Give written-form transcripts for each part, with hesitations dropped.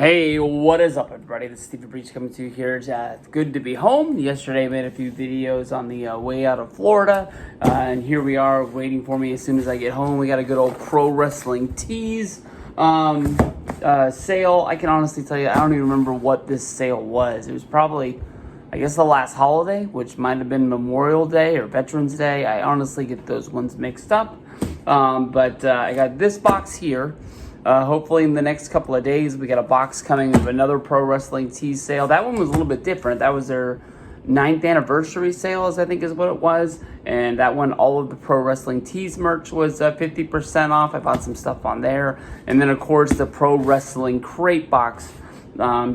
Hey, what is up, everybody? This is Steve Breach coming to you here. It's good to be home. Yesterday I made a few videos on the way out of Florida, and here we are waiting for me as soon as I get home. We got a good old pro wrestling tees sale. I can honestly tell you, I don't even remember what this sale was. It was probably, I guess, the last holiday, which might have been Memorial Day or Veterans Day. I honestly get those ones mixed up. But I got this box here. Hopefully in the next couple of days, we got a box coming of another pro wrestling tees sale. That one was a little bit different. That was their 9th anniversary sales, I think is what it was. And that one, all of the pro wrestling tees merch was 50% off. I bought some stuff on there. And then, of course, the pro wrestling crate box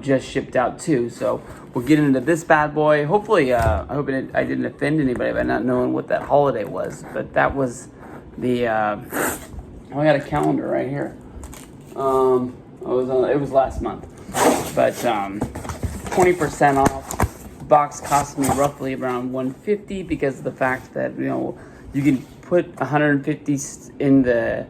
just shipped out too. So we'll get into this bad boy. Hopefully, I hope I didn't offend anybody by not knowing what that holiday was. But that was the, I got a calendar right here. It was last month, but 20% off. The box cost me roughly around $150 because of the fact that you can put 150 in the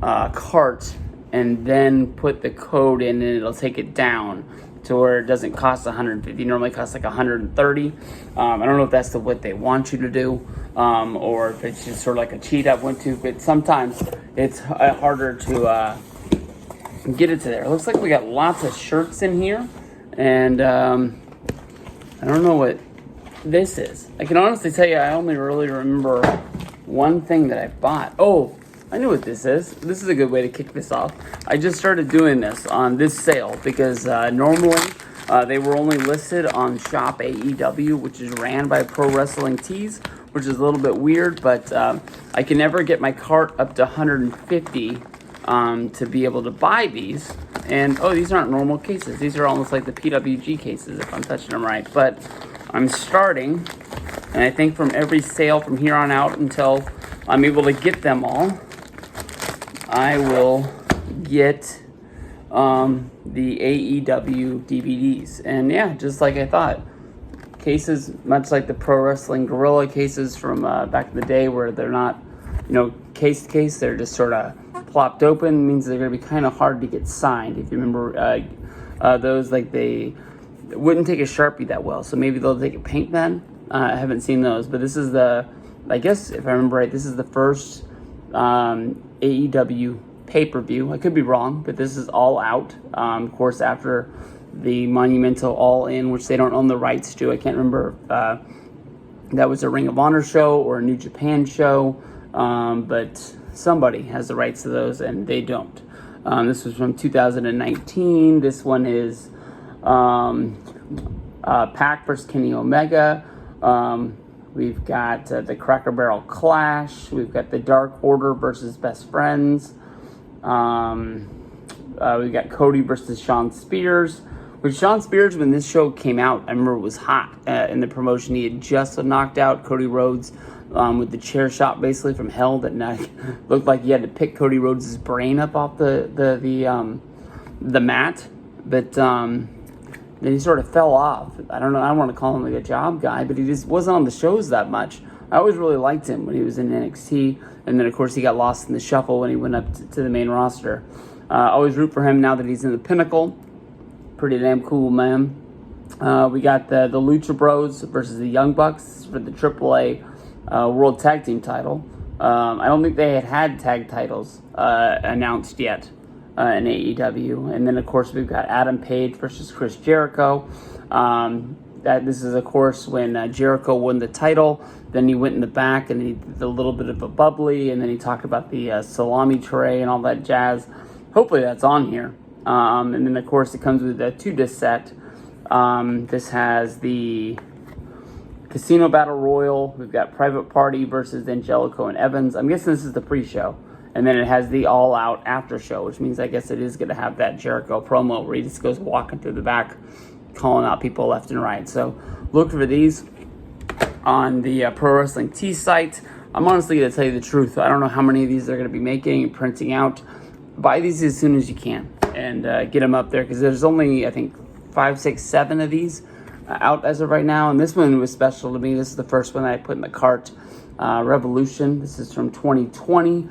cart and then put the code in, and it'll take it down to where it doesn't cost 150. It normally costs like 130. I don't know if that's what they want you to do, or if it's just sort of like a cheat I've went to. But sometimes it's harder to get it to there. It looks like we got lots of shirts in here, and I don't know what this is. I can honestly tell you I only really remember one thing that I bought. Oh, I knew what this is. This is a good way to kick this off. I just started doing this on this sale because normally they were only listed on Shop AEW, which is ran by Pro Wrestling Tees, which is a little bit weird, but I can never get my cart up to 150 to be able to buy these. And these aren't normal cases. These are almost like the PWG cases if I'm touching them right. But I'm starting, and I think from every sale from here on out until I'm able to get them all, I will get the AEW DVDs. And yeah, just like I thought, cases much like the Pro Wrestling Gorilla cases from back in the day, where they're not case to case, they're just sort of plopped open. Means they're going to be kind of hard to get signed. If you remember those, like they wouldn't take a Sharpie that well, so maybe they'll take a paint pen. I haven't seen those, but this is I guess if I remember right, this is the first AEW pay-per-view. I could be wrong, but this is All Out, of course, after the monumental All In, which they don't own the rights to. I can't remember if that was a Ring of Honor show or a New Japan show, but somebody has the rights to those, and they don't. This was from 2019. This one is Pac versus Kenny Omega. We've got the Cracker Barrel Clash. We've got the Dark Order versus Best Friends. We've got Cody versus Shawn Spears. With Shawn Spears, when this show came out, I remember it was hot in the promotion. He had just knocked out Cody Rhodes with the chair shot basically from hell that looked like he had to pick Cody Rhodes' brain up off the mat. But then he sort of fell off. I don't know. I don't want to call him like a job guy, but he just wasn't on the shows that much. I always really liked him when he was in NXT, and then of course he got lost in the shuffle when he went up to the main roster. Always root for him now that he's in the Pinnacle. Pretty damn cool, man. We got the Lucha Bros versus the Young Bucks for the AAA World Tag Team title. I don't think they had tag titles announced yet in AEW. And then, of course, we've got Adam Page versus Chris Jericho. This is, of course, when Jericho won the title. Then he went in the back and he did a little bit of a bubbly, and then he talked about the salami tray and all that jazz. Hopefully that's on here. And then, of course, it comes with a 2-disc set. This has the Casino Battle Royal. We've got Private Party versus Angelico and Evans. I'm guessing this is the pre-show. And then it has the All Out after show, which means I guess it is going to have that Jericho promo where he just goes walking through the back, calling out people left and right. So look for these on the Pro Wrestling Tees site. I'm honestly going to tell you the truth. I don't know how many of these they're going to be making and printing out. Buy these as soon as you can and get them up there, because there's only, I think, 5, 6, 7 of these out as of right now. And this one was special to me. This is the first one I put in the cart. Revolution. This is from 2020.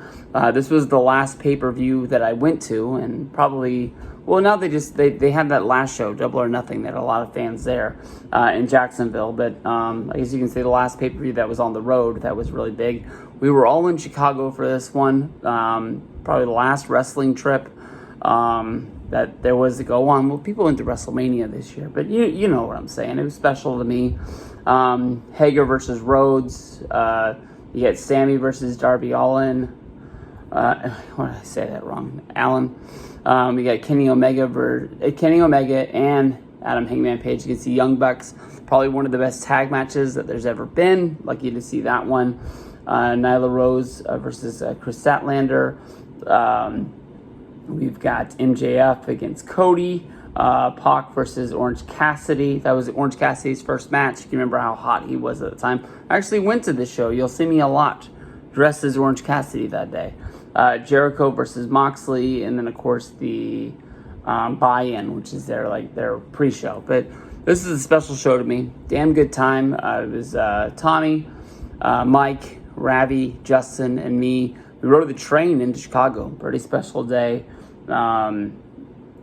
This was the last pay-per-view that I went to, and probably Well, now they had that last show, Double or Nothing. They had a lot of fans there in Jacksonville. But I guess you can say the last pay-per-view that was on the road, that was really big. We were all in Chicago for this one. Probably the last wrestling trip that there was to go on. Well, people went to WrestleMania this year, but you know what I'm saying. It was special to me. Hager versus Rhodes. You get Sammy versus Darby Allin. What did I say that wrong? Allen. We got Kenny Omega and Adam Hangman Page against the Young Bucks. Probably one of the best tag matches that there's ever been. Lucky to see that one. Nyla Rose versus Chris Statlander. We've got MJF against Cody. Pac versus Orange Cassidy. That was Orange Cassidy's first match. You can remember how hot he was at the time. I actually went to this show. You'll see me a lot dressed as Orange Cassidy that day. Jericho versus Moxley, and then of course the buy-in, which is their pre-show. But this is a special show to me. Damn good time. It was Tommy, Mike, Ravi, Justin, and me. We rode the train into Chicago. Pretty special day.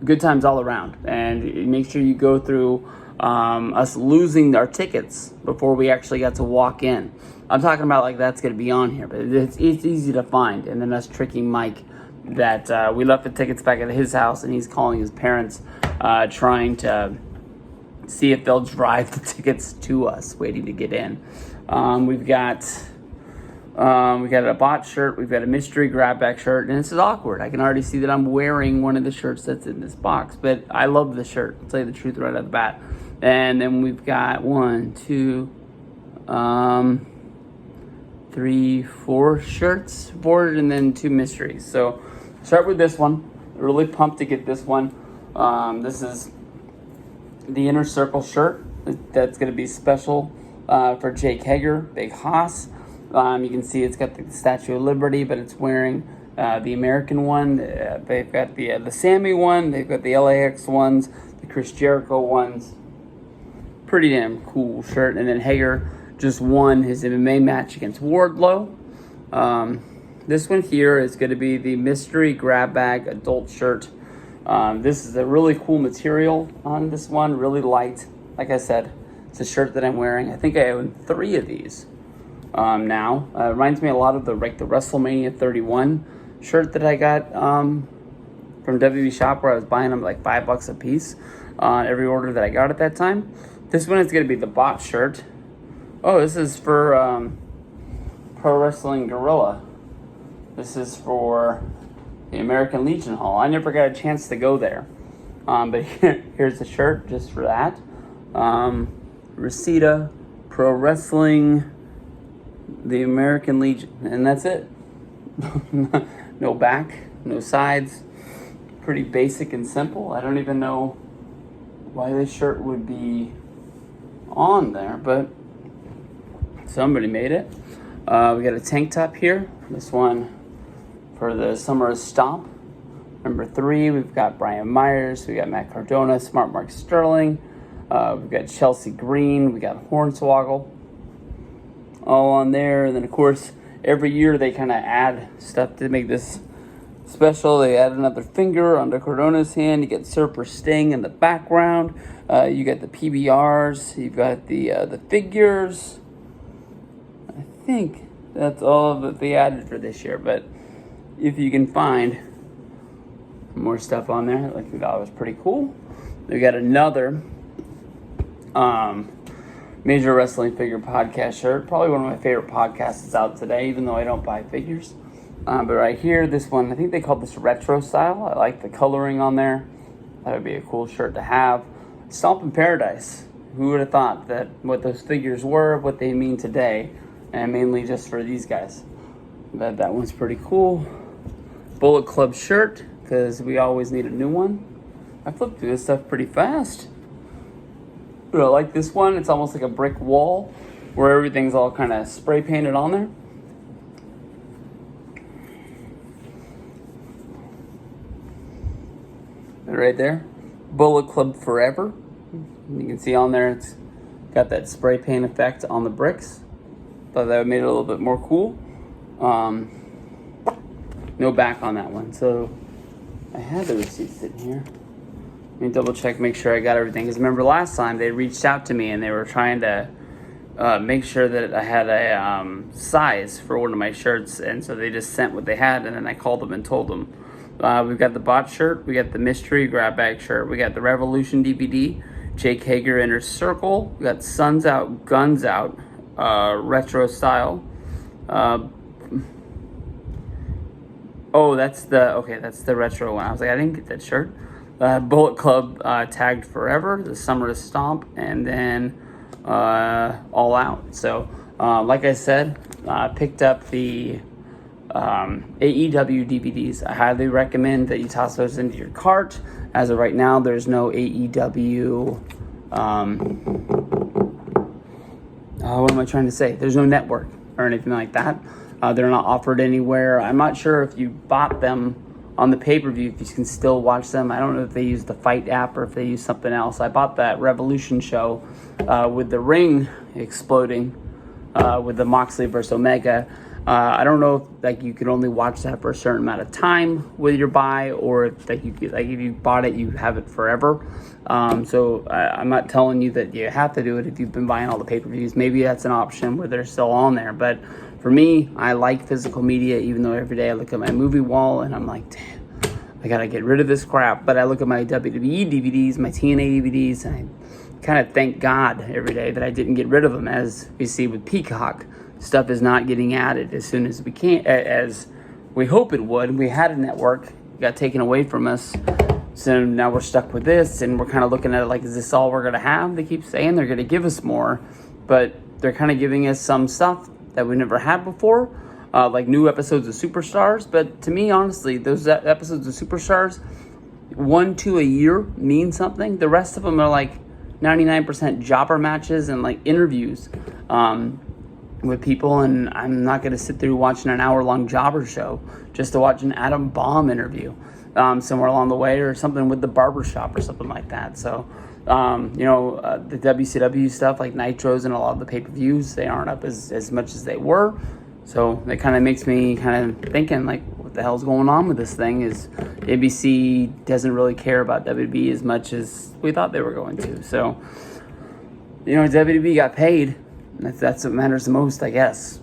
Good times all around. And make sure you go through us losing our tickets before we actually got to walk in. I'm talking about like that's going to be on here, but it's easy to find. And then us tricking Mike that we left the tickets back at his house, and he's calling his parents, trying to see if they'll drive the tickets to us, waiting to get in. We got a bot shirt, we've got a mystery grab bag shirt, and this is awkward. I can already see that I'm wearing one of the shirts that's in this box, but I love the shirt, I'll tell you the truth right out of the bat. And then we've got 4 shirts, 4, and then 2 mysteries. So start with this one. Really pumped to get this one. This is the Inner Circle shirt. That's going to be special for Jake Hager, Big Haas. You can see it's got the Statue of Liberty, but it's wearing the American one. They've got the Sammy one. They've got the LAX ones, the Chris Jericho ones. Pretty damn cool shirt. And then Hager just won his MMA match against Wardlow. This one here is going to be the Mystery Grab Bag Adult shirt. This is a really cool material on this one, really light. Like I said, it's a shirt that I'm wearing. I think I own 3 of these now. It reminds me a lot of the WrestleMania 31 shirt that I got from WWE Shop, where I was buying them like $5 a piece on every order that I got at that time. This one is going to be the bot shirt. Oh, this is for Pro Wrestling Guerrilla. This is for the American Legion Hall. I never got a chance to go there. But here's the shirt just for that. Reseda, Pro Wrestling, the American Legion. And that's it. No back, no sides. Pretty basic and simple. I don't even know why this shirt would be on there, but somebody made it. We got a tank top here. This one for the Summer of Stomp. Number 3, we've got Brian Myers. We got Matt Cardona, Smart Mark Sterling. We've got Chelsea Green. We got Hornswoggle. All on there. And then, of course, every year they kind of add stuff to make this special. They add another finger under Cardona's hand. You get Surfer Sting in the background. You got the PBRs. You've got the figures. I think that's all that they added for this year. But if you can find more stuff on there, I think that was pretty cool. We got another Major Wrestling Figure Podcast shirt. Probably one of my favorite podcasts is out today, even though I don't buy figures. But right here, this one, I think they call this retro style. I like the coloring on there. That would be a cool shirt to have. Stomp in Paradise. Who would have thought that what those figures were, what they mean today, and mainly just for these guys. But that one's pretty cool. Bullet Club shirt, because we always need a new one. I flipped through this stuff pretty fast. But I like this one. It's almost like a brick wall where everything's all kind of spray painted on there. Right there. Bullet Club Forever. You can see on there it's got that spray paint effect on the bricks. Thought that made it a little bit more cool. No back on that one. So I had the receipt sitting here. Let me double check, make sure I got everything. Because remember last time they reached out to me and they were trying to make sure that I had a size for one of my shirts, and so they just sent what they had, and then I called them and told them. We've got the bot shirt, we got the mystery grab bag shirt, we got the Revolution DVD, Jake Hager Inner Circle, we got Suns Out, Guns Out, retro style. That's the retro one. I was like, I didn't get that shirt. Bullet Club Tagged Forever, the Summer to Stomp, and then All Out. So, like I said, I picked up the AEW DVDs. I highly recommend that you toss those into your cart. As of right now, there's no AEW. What am I trying to say? There's no network or anything like that. They're not offered anywhere. I'm not sure if you bought them on the pay-per-view, if you can still watch them. I don't know if they use the Fight app or if they use something else. I bought that Revolution show with the ring exploding with the Moxley versus Omega. I don't know if you could only watch that for a certain amount of time with your buy, or if if you bought it, you have it forever. So I'm not telling you that you have to do it if you've been buying all the pay-per-views. Maybe that's an option where they're still on there. But for me, I like physical media, even though every day I look at my movie wall and I'm like, damn, I gotta get rid of this crap. But I look at my WWE DVDs, my TNA DVDs, and I kind of thank God every day that I didn't get rid of them. As we see with Peacock, stuff is not getting added as soon as we can, as we hope it would. We had a network, it got taken away from us, so now we're stuck with this, and we're kind of looking at it like, is this all we're gonna have? They keep saying they're gonna give us more, but they're kind of giving us some stuff that we never had before, like new episodes of Superstars. But to me, honestly, those episodes of Superstars, 1-2 a year mean something. The rest of them are like 99% jobber matches and like interviews with people, and I'm not going to sit through watching an hour-long jobber show just to watch an Adam Bomb interview somewhere along the way, or something with the barbershop or something like that. So the WCW stuff like Nitros and a lot of the pay-per-views, they aren't up as much as they were. So that kind of makes me kind of thinking, like, what the hell's going on with this thing? Is ABC doesn't really care about WWE as much as we thought they were going to. So, WWE got paid. That's what matters the most, I guess.